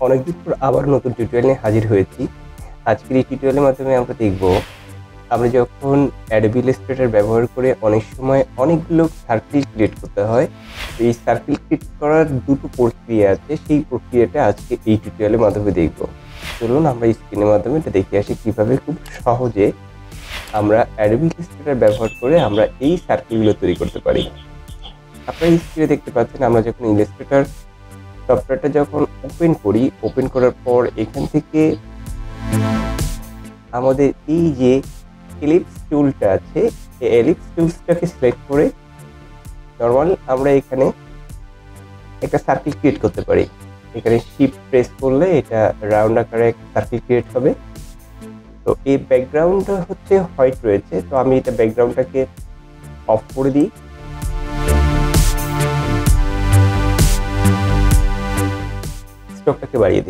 অনেকদিন পর আবার নতুন টিউটোরিয়াল নিয়ে হাজির হয়েছি। আজকের এই টিউটোরিয়ালের মাধ্যমে আমরা দেখব আমরা যখন Adobe Illustrator ব্যবহার করে অনেক সময় অনেকগুলো সার্কেল ক্রিয়েট করতে হয়। তো এই সার্কেল ক্রিয়েট করার দুটো প্রক্রিয়া আছে, সেই প্রক্রিয়াটা আজকে এই টিউটোরিয়ালের মাধ্যমে দেখব। চলুন আমরা স্ক্রিনের মাধ্যমে এটা দেখে আসি কিভাবে খুব সহজে আমরা Adobe Illustrator ব্যবহার করে আমরা এই সার্কেলগুলো তৈরি করতে পারি। আপনারা স্ক্রিনে দেখতে পাচ্ছেন, আমরা যখন Illustrator সফটওয়্যারটা যখন ওপেন করার পর এখান থেকে আমাদের এই যে এলিপস টুলটা আছে, এই এলিপস টুলসটাকে সিলেক্ট করে নরমাল আমরা এখানে একটা সার্কেল ক্রিয়েট করতে পারি। এখানে শিফট প্রেস করলে এটা রাউন্ড আকারে একটা সার্কেল ক্রিয়েট হবে। তো এই ব্যাকগ্রাউন্ড হচ্ছে হোয়াইট রয়েছে, তো আমি এটা ব্যাকগ্রাউন্ডটাকে অফ করে দিই। স্ট্রোকটাকে বাড়িয়ে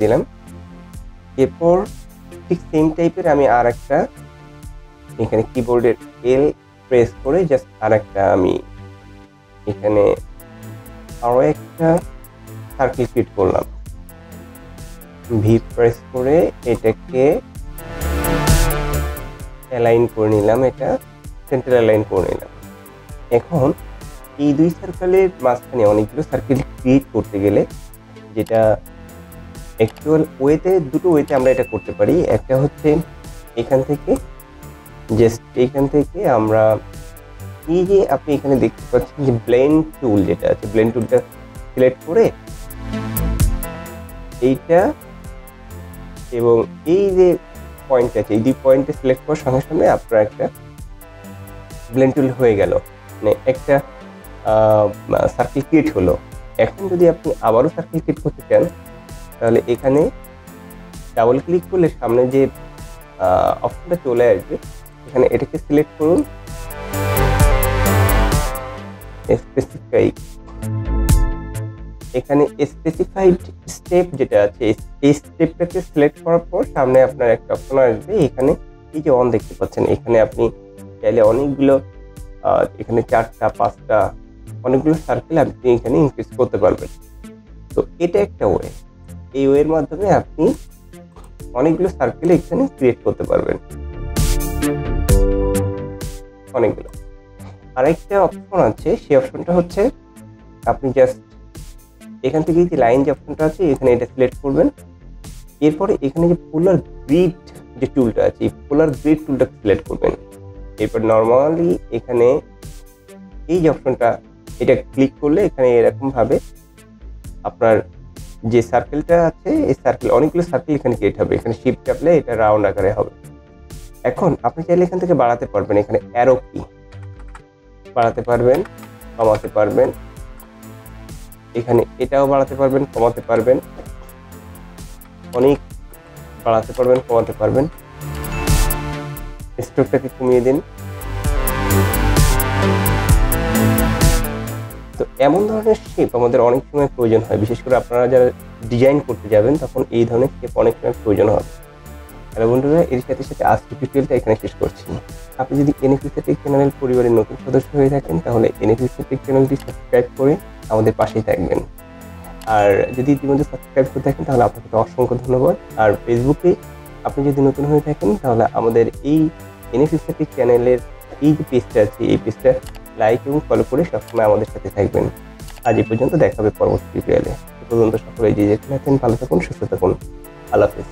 দিলাম। এরপর ঠিক সেম টাইপের আমি আর একটা এখানে কিবোর্ডের এল প্রেস করে জাস্ট আর একটা আমি এখানে আরো একটা সার্কেল ক্রিয়েট করলাম। ভি প্রেস করে এটাকে অ্যালাইন করে নিলাম, এটা সেন্টার অ্যালাইন করে নিলাম। এখন এই দুই সার্কেলের মাঝখানে অনেকগুলো সার্কেল ক্রিয়েট করতে গেলে যেটা অ্যাকচুয়াল ওয়েতে দুটো ওয়েতে আমরা এটা করতে পারি। একটা হচ্ছে এখান থেকে আমরা এই যে আপনি এখানে দেখতে পাচ্ছেন যে ব্লেন্ড টুল যেটা আছে, ব্লেন্ড টুলটা সিলেক্ট করে এইটা এবং এই যে পয়েন্ট আছে, এই দুই পয়েন্টে সিলেক্ট করার সঙ্গে সঙ্গে আপনার একটা ব্লেন্ড টুল হয়ে গেল, মানে একটা সার্কেল ক্রিয়েট হলো। এখন যদি আপনি আবারও সার্কেল ক্রিয়েট করতে চান তাহলে এখানে ডাবল ক্লিক করলে সামনে যে অপশনটা চলে আসবে, এখানে এটাকে সিলেক্ট করুন, এখানে স্পেসিফাইড স্টেপ যেটা আছে এই স্টেপটাকে সিলেক্ট করার পর সামনে আপনার একটা অপশন আসবে। এখানে এই যে অন দেখতে পাচ্ছেন, এখানে আপনি চাইলে অনেকগুলো এখানে 4টা 5টা অনেকগুলো সার্কেল আপনি এখানে ইনক্রিজ করতে পারবেন। তো এটা একটা ওয়ে, এই ওয়ের মাধ্যমে আপনি অনেকগুলো সার্কেল এখানে ক্রিয়েট করতে পারবেন, অনেকগুলো। আরেকটা অপশন আছে, সেই অপশনটা হচ্ছে আপনি জাস্ট এখান থেকে যে লাইন যে অপশনটা আছে এখানে এটা সিলেক্ট করবেন। এরপরে এখানে যে পোলার গ্রিড যে টুলটা আছে, এই পোলার গ্রিড টুলটা সিলেক্ট করবেন। এরপর নর্মালি এখানে এই যে অপশনটা এটা ক্লিক করলে এখানে এরকম ভাবে আপনার যে সার্কেলটা আছে এই সার্কেল অনেকগুলো সার্কেল এখানে ক্রিয়েট হবে। এখানে শিফট চাপলে এটা রাউন্ড আকারে হবে। এখন আপনি চাইলে এখান থেকে বাড়াতে পারবেন, এখানে অ্যারো কি বাড়াতে পারবেন, কমাতে পারবেন, এখানে এটাও বাড়াতে পারবেন, কমাতে পারবেন, অনেক বাড়াতে পারবেন, কমাতে পারবেন। স্ট্রোকটাকে কমিয়ে দিন। তো এমন ধরনের শেপ আমাদের অনেক সময় প্রয়োজন হয়, বিশেষ করে আপনারা যারা ডিজাইন করতে যাবেন তখন এই ধরনের শেপ অনেক সময় প্রয়োজন হবে। হ্যালো বন্ধুরা, এর সাথে সাথে আজকের টিউটোরিয়ালটা এখানে শেষ করছি। আপনি যদি এনএফিসি টেক চ্যানেলের পরিবারের নতুন সদস্য হয়ে থাকেন তাহলে এনএফিসি টেক চ্যানেলটি সাবস্ক্রাইব করে আমাদের পাশেই থাকবেন। আর যদি ইতিমধ্যে সাবস্ক্রাইব করে থাকেন তাহলে আপনাকে অসংখ্য ধন্যবাদ। আর ফেসবুকে আপনি যদি নতুন হয়ে থাকেন তাহলে আমাদের এই এনএফিসি টেক চ্যানেলের এই যে পেজটা আছে এই পেজটা লাইক এবং ফলো করে সবসময় আমাদের সাথে থাকবেন। আজ এই পর্যন্ত, দেখা হবে পরবর্তী টিউটোরিয়ালে। সে পর্যন্ত সকলে যে যেখানে আছেন ভালো থাকুন, সুস্থ থাকুন। আল্লাহ হাফেজ।